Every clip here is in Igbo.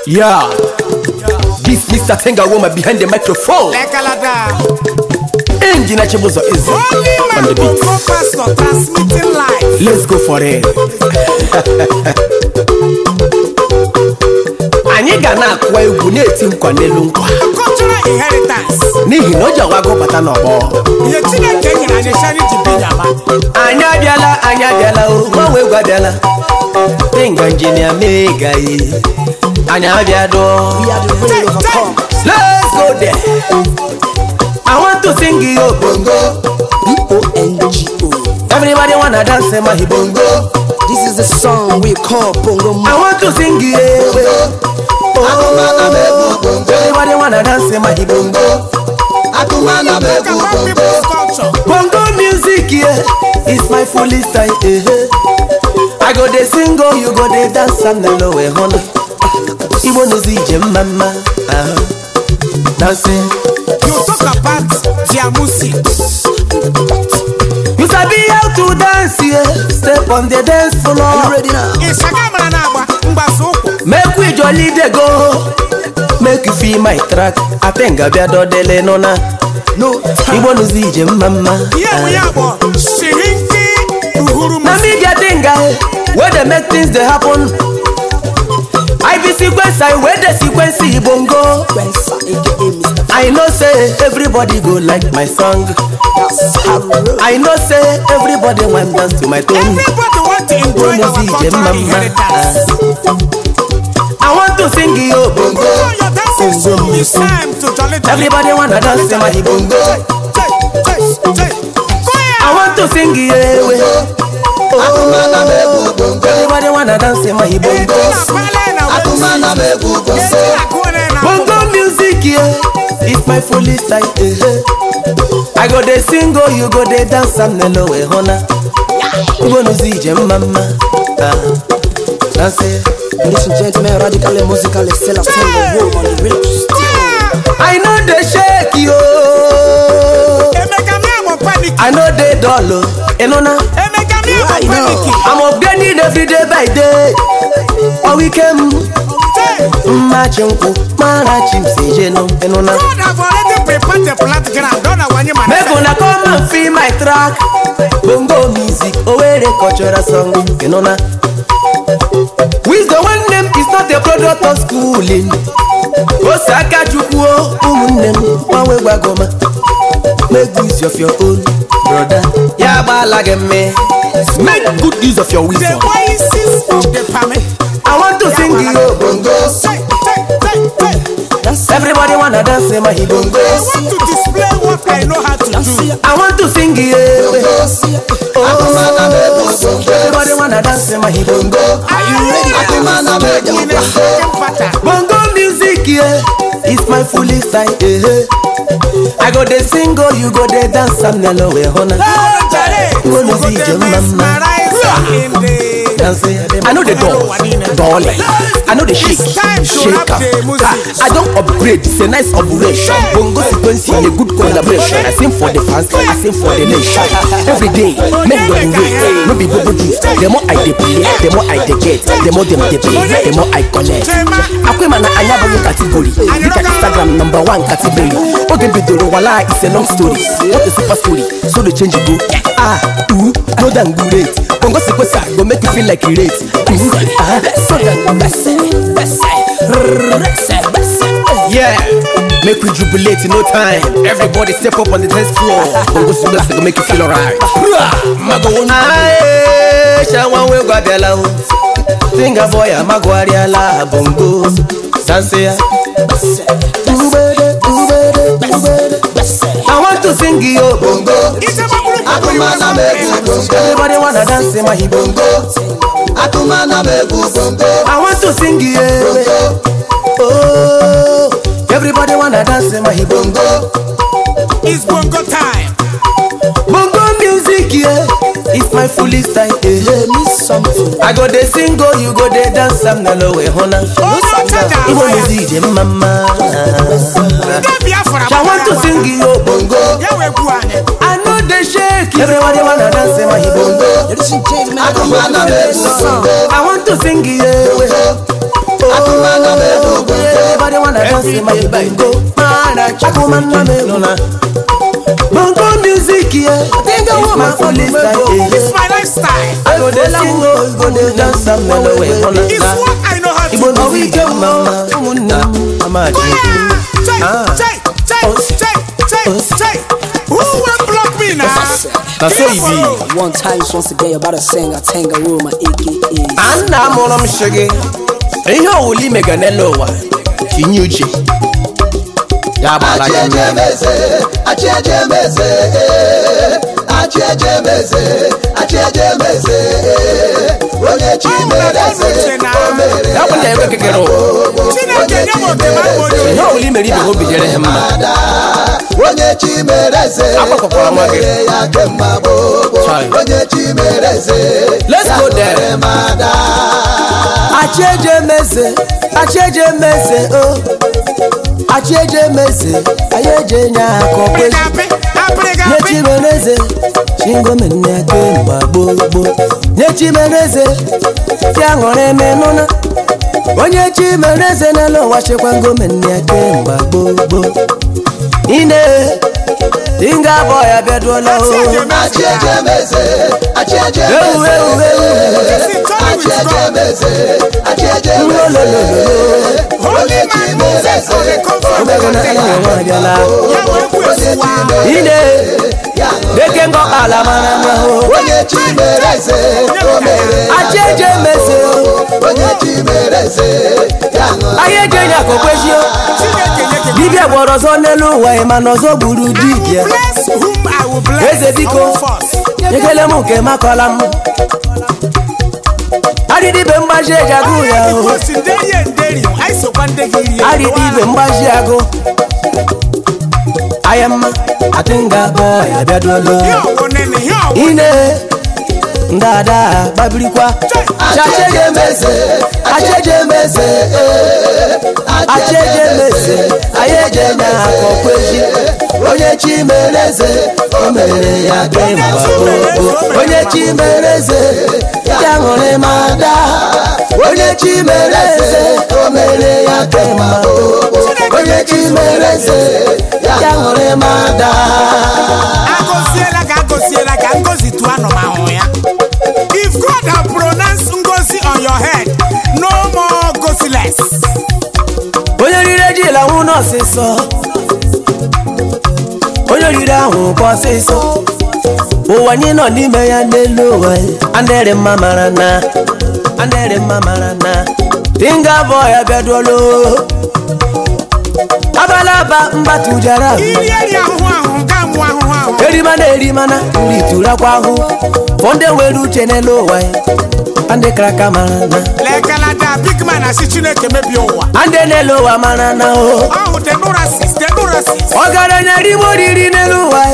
Yeah, this Mr. Tenga woman behind the microphone. Engine Chibuzo is on the beat. Pastor transmitting live. Let's go for it. Anyị ga na-akwa egwu na-eti nkwa n'elu nkwa. Cultural inheritance. N'ihi na o ji agwago bata n'ọgbọ. Ihe Chineke nyere anyị shani ji binyama. Anyị abịala o, nwa egwu abịala. Tenga engineer mega yi. Anyị abịado. Let's go there. I want to sing you bongo. B-O-N-G-O. Everybody wanna dance in my bongo. This is the song we call Bongo. I want to sing you. Everybody wanna dance in my bongo. Bongo music, yeah, it's my full style. I go dey sing, oh, you go dey dance, and the lower honor. You wanna see Jim Mama dancing. You talk about their music. You sabi how to dance, yeah. Step on the dance floor. Are you ready now? Make we jolly dey go. Make you feel my track. I think I better dele nona. No time. You wanna see Jim Mama? Na me get tinga, where they make things they happen. I be sequence, I wear the sequence bongo. I know say everybody go like my song. I know say everybody want dance to my tune. Everybody want to enjoy our cultural inheritance. I want to sing you bongo. It's time to jolly. Everybody wanna dance to my bongo. I want to sing you. Everybody wanna dance to my bongo. Bongo music, yeah, it's my full style. I go dey sing, oh, you go dey dance, and the lower honor. You wanna see Jim Mama? Dance it. Ladies and gentlemen, radical and musical excellence on the road on the rails. I know they shake you. I know they dollar. I'm upgrading every day by day. A weekend. Machinko, Marachim, Sejeno, Enona. God have already prepared the plant ground. Don't know when you Make una come and feel my track. Bongo music, away the cultural song, Enona. Wisdom one name is not a product of schooling. Osaka Jukuo, Umunem, Mawe Wagoma. Make use of your own, brother. Yaba Lagame. Make good use of your wisdom. The voices of the family. I want to sing you bongo. Everybody wanna dance in my bongo. I want to display what I know how to do. I want to sing you. Everybody wanna dance in my bongo. Are you ready? Bongo music, yeah, it's my full style. I go dey sing, oh, you go dey dance, and the lower honor. You wanna see Jim Mama? I know the doll, I know the shake, shaker. I don't upgrade, it's a nice operation. Bongo sequence, a good collaboration. I sing for the fans, I sing for the nation. Every day, make them wait. No be bobo juice. The more I dey play, the more I dey get, the more them dey pay, the more I collect. Akwemana anyabo category, look at Instagram #1 category. Okay, bidoro wala, it's a long story. What a super story, so the change you go. No than great. Bongo sequence go make you feel like you rate. So yeah, make we jubilate in no time. Everybody step up on the dance floor. Bongo sequence go make you feel alright. Mago aye, shawan we go abela o. Tinga boy, mago ariala bongo. Sansea. I want to sing you bongo. Everybody wanna dance in my bongo. I want to sing you. Oh, everybody wanna dance in my bongo. It's bongo time. Bongo music, yeah, it's my full style. I go dey sing, oh, you go dey dance, I'm the lower honor. You wanna see Jim Mama? I want to sing you bongo. I know they shake. Everybody wanna dance in my bongo. Ladies and gentlemen, I want to sing you. Everybody wanna dance in my bongo. Akumana me nona. Bongo music, yeah. Think I want my full lifestyle. It's my lifestyle. I go there sing, go there dance some way. It's what I know how to do. Ibo we get mama, mama. Who will block me now? That's so easy. One time, once again, you're about to sing a Tangaroo, my AKA. And I'm on them sugar. And you will leave me a lower. Kinyuchi. Let's go there. Acheje meze, oh. Acheje meze, ayeje nyako kweji. Nechi meneze, chingo meneke mbabobo. Nechi meneze, tiangore menona. Onyechi meneze nalo washe kwango meneke mbabobo. Ine, inga boya bedwala o. Acheje meze, acheje meze, acheje meze. Holy man Moses, the comfort Ine, deke ngo ala mana ho. Acheje meze, ayeje nyako kweshio. Bibia borozo nelu wa imanozo buru dibia. bless whom I will bless. Eze biko, yekele muke makolam. Aridi bembaje jagu ya o. Aridi bembaje jagu. I am a tinga boy, I bet you Ine, Dada, Babrikwa. Acheje meze, acheje meze, acheje meze, ayeje na kokweji. Onye chimereze, omere ya kemba bobo. Onye chimereze, yangone mada. Onye chimereze, omere ya kemba bobo. Onye chimereze, yangone mada. Agosiela ka ngozi tu anomahoya. If God have pronounced ngozi on your head, no more gozi less. Onye rire la uno siso. Onye rire ahun ko siso. O wani no ni me ya nelo wa. Andere mamarana. Andere mamarana. Tinga boy abedolo. Abalaba mbatu jara. Iri ahu gamu ahu. Erimana ulitura kwa hu. Fonde weru chenelo wa. Ande kraka marana. Lekala da big man asichineke mebi owa. Ande nelo wa marana o. Oh, the Nurasis. Ogara nyari moriri nelo wa.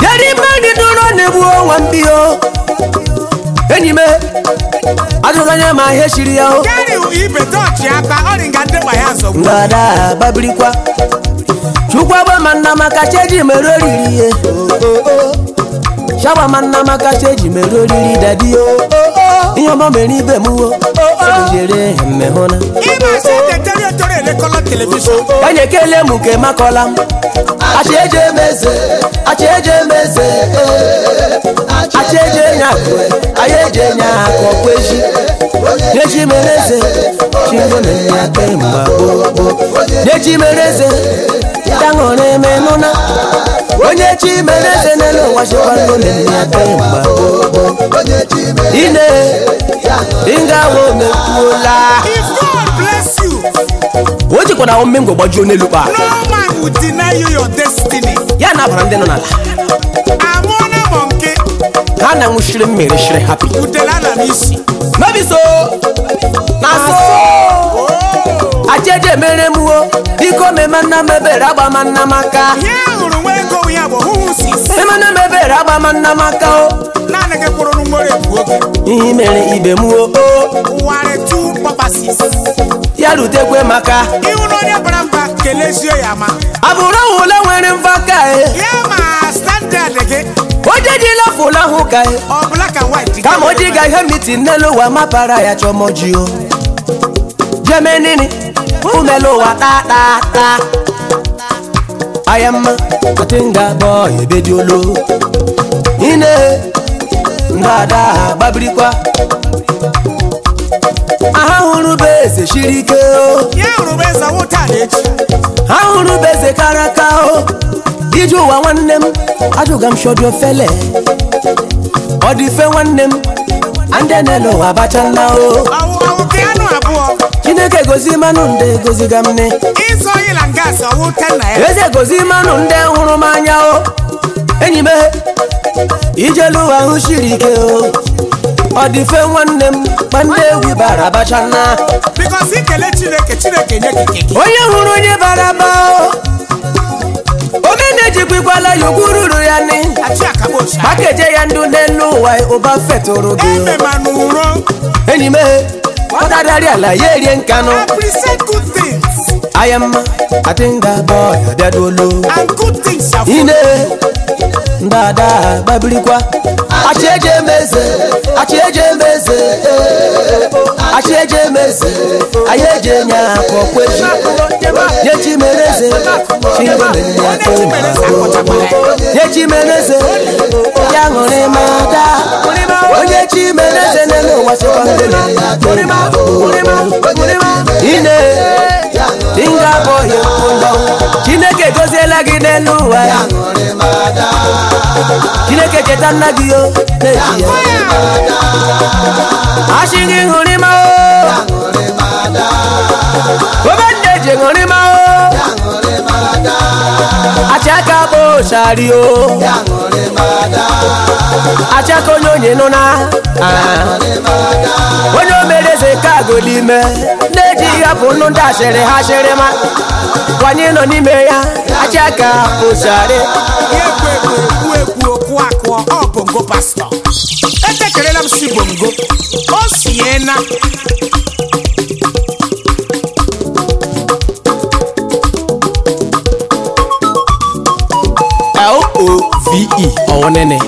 Yari mani duro nebu wambio. Enyime. Aduganya ma heshiri ya o. Gari ibe dochi aba oringande wa yazo. Ngada babrikwa. Chukwa ba manna makacheji meroriri ye. Shaba manna makacheji meroriri dadi o. Iyomo meri be mu o. Ejere mehona. Iba se de territory le color television. Kanye kele muke makolam. Acheje meze, acheje meze. Acheje nyako, ayeje nyako kweji. Nechi mereze, chingo menya kemba bobo. Nechi mereze, tangone menona. Onye chi mereze nelo washe kwango menya kemba bobo. Ine, inga wo mekula. If God bless you, Oji kona omengo bajo nelupa. no man will deny you your destiny. Ya na brande no nala. Amona monkey, Kana ngushire mere shire happy. udelala nisi. Maybe so. Na so. Ajeje mere muo. Iko me manna mebere agba manna maka. Ya uru wego ya bo who sis. Me manna mebere agba manna maka o. Na nege poro ngore buoge. Imere ibe muo o. Ware two purposes. Ya rutekwe maka. Iwu no ne bramba kelesio ya ma. Abura wole nwere mfaka e. Ya ma stand there again. Ojeji la fula hu kai. All black and white. Kama ojiga ihe meeting nelo wa mapara ya chomoji o. Jemenini, umelo wa ta. I am a tinga boy, bediolo. Ine, Nada, Babrikwa. Ahurubeze shirike o. Yahurubeze wotanechi. Ahurubeze karaka o. Iju wa nwannem, ajugam shodio fele. Odife nwannem, andenelo abachala o. Awu piano abuo. Chineke gozi manu nde gozi gamne. Iso yila ngasa wotana ya. Eze gozi manu nde huru manya o. Enyime, ijelu wa hushirike o. Odife nwannem, mande wibara abachala. Because ikele Chineke nyekike. Onye huru onye baraba o. Omene jikwikwala yogururu ya ni. Achi akabosha. Pakeje ya ndu nenu wa oba fetoro bi. Eme manuro. Enyime, otadari alaye rie nkano. Appreciate good things. I am a tinga boy, abiadolo. And good things shall follow. Ine, Ndada, Babrikwa. Acheje meze, ayeje nya kokweji. Yechi mereze, Yechi mereze, yangone mada. Yechi mereze neno wasopangele. Ine, tinga boy kundo. Chineke goziela gi nenu wa. Chineke jetana gi yo. Ashingi ngurima o. Obandeje ngurima o. Achaka bo shari o. Achaka onyonye nona. Onyo mereze kago lime. Neji ya punu ndashere hashere ma. Wanyino nime ya. Achaka bo shari. Ekwe bongo pastor. Etekerela msi bongo. Osiena. L-O-V-E Onene.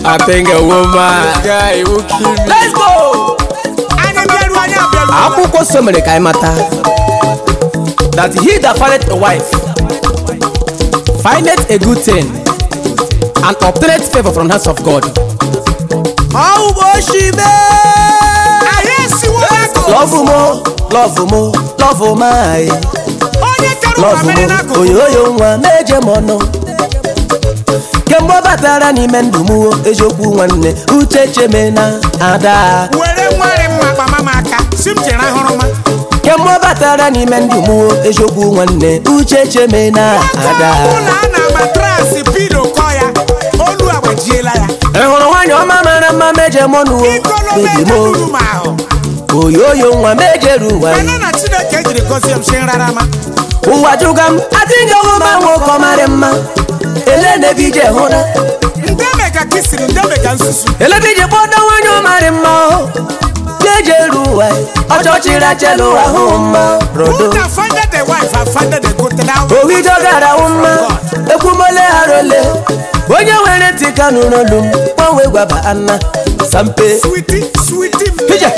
I think a woman guy will kill me. Let's go. Akwụkwọ so mere ka mata that he that findeth a wife findeth a good thing and obtaineth favor from the hands of God. How was she love my oyoyo nwa meje mono kemgbe batara n'ime ndụ m eziokwu nwanne uche chemena ada were nwere mma mama aka sim chere ahụrụ ma kemgbe batara n'ime ndụ m eziokwu nwanne uche chemena ada na matrasi pido ko ya olu agbajiela ya ehụrụ nwanyị ọma mara mma meje mono baby mo oyoyo nwa mejeru ụwa na Chineke jiri gozie m shin rarama ụwa jụgam adịghị ọma nwoke mara mma ele nebije hụra ndemega kisiri ndemega nsusu elebije kpọda nwanyị ọmarị mma jejeru ụwa ọchọchịrị achelu ahụ mma rodo ohido gara mma ekwumole harole onye nwere tika n'olu m gbanwe gwaba anna sampe hije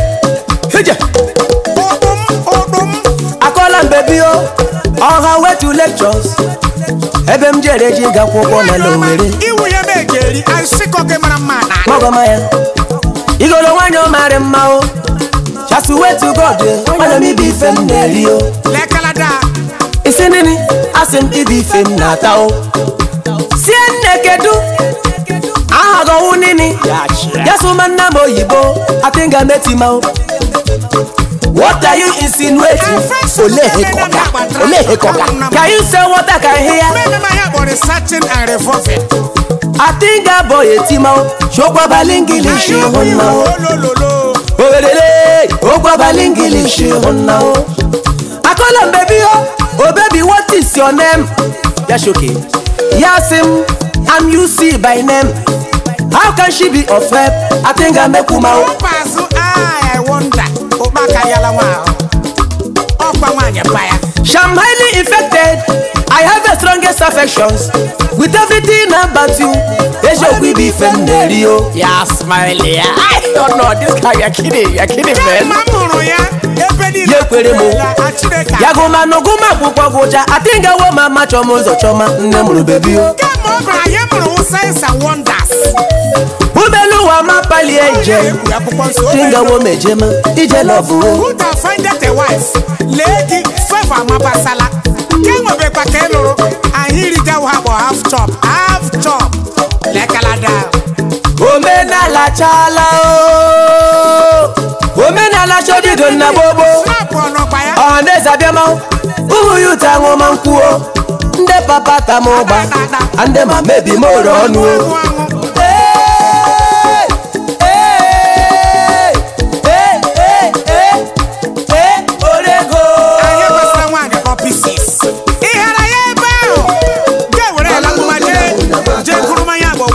akọla mbebio ọha wetu lectures ebe m jere ji gakwụkwọ na Lowere iwu ya megeri asịkọke mara mma na magoma ya igolo nwanyị ọmarị mma o chasu wetu God ọna m ibe ife m na-eri o lekalada isi nini asị m ibe ife m na-ata o sie nne kedu aha gọwụ nini yasụma nna m oyibo atinga metima o. What are you insinuating? Olehe koka. Can you say what I can hear? Searching and revolving. I think that boy Timo. Shokwa balingilishi honna. Okwa balingilishi honna. I call him baby oh baby, what is your name? Yashoki. Yasim, I'm UC by name. How can she be of help? I think I make Kumao. I wonder. I'm highly infected. I have a strong endless affections with everything about you. We be familiar. Yeah, smiley. I don't know this guy. You're kidding, man. Yagoma no guma kupagoja. I think I want my macho mozo choma. Nemuru baby. Come on, Brian. Sense and wonders. Ubelu wa mapali enje. Tinga wo mejema. Ije love. Who can find that a wife? Lady favor mapasala. Kemo be pakelo. And here it go half chop. Half chop. Lekalada. Omena la chala o. Omena la shodi donna bobo. Ande zabiama. Uhu yuta ngoma nkuo. Nde papa tamoba. Ande ma maybe more onu. Orego. Aye basa wange pieces.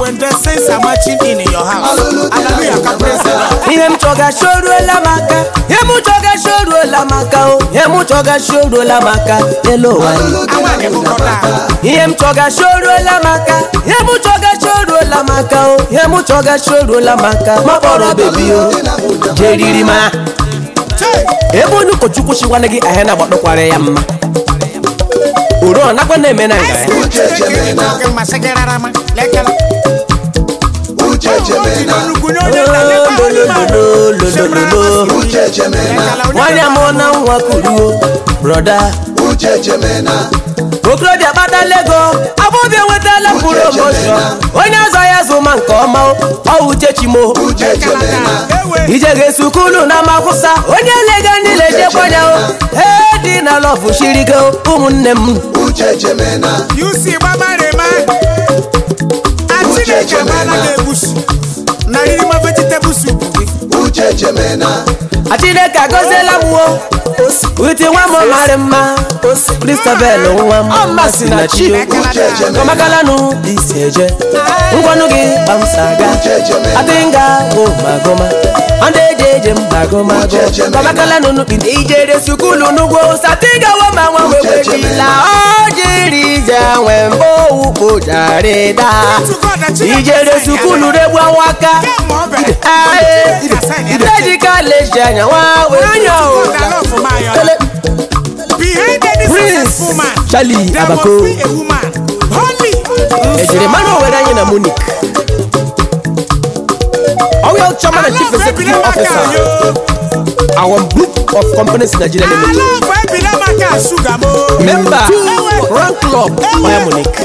When the saints are marching in your house, hallelujah, can praise the Lord. Him choga shodo la maka, him choga shodo la maka, him choga shodo la maka, hello. Him choga shodo la maka, him choga shodo la maka, him choga shodo la maka, my brother baby yo, Jerry ma. Ebonu kochuku shi wanagi ahena bado kware yamma. Uro na kwa neme na ngai. Wanya mona wakuru brother Okro dia bada lego abobia wetala promotion Onya zaya zuma nkoma o uchechimo Ijege sukulu na makusa Onya lega nileje kwanya o Di na love shirigo umunnem You see mama rema Atine kamala lebush Na rima vegetable soup Atine kagozela muo Uti wamo marema Christabel wamo Masina chiyo Komakala nu diseje Ngwanugi bamsaga Atinga goma Ande mbagoma Komakala nu ijere sukulu nugo Satinga wama wewekila Ojiri jawembo upo jareda Ijere sukulu rebwa waka Idejika leshanya wawe Prince Charlie Abako Ejere mano wedanye na Munich Our chairman and chief executive officer Our group of companies in Nigeria Member Rank Club Bayern Munich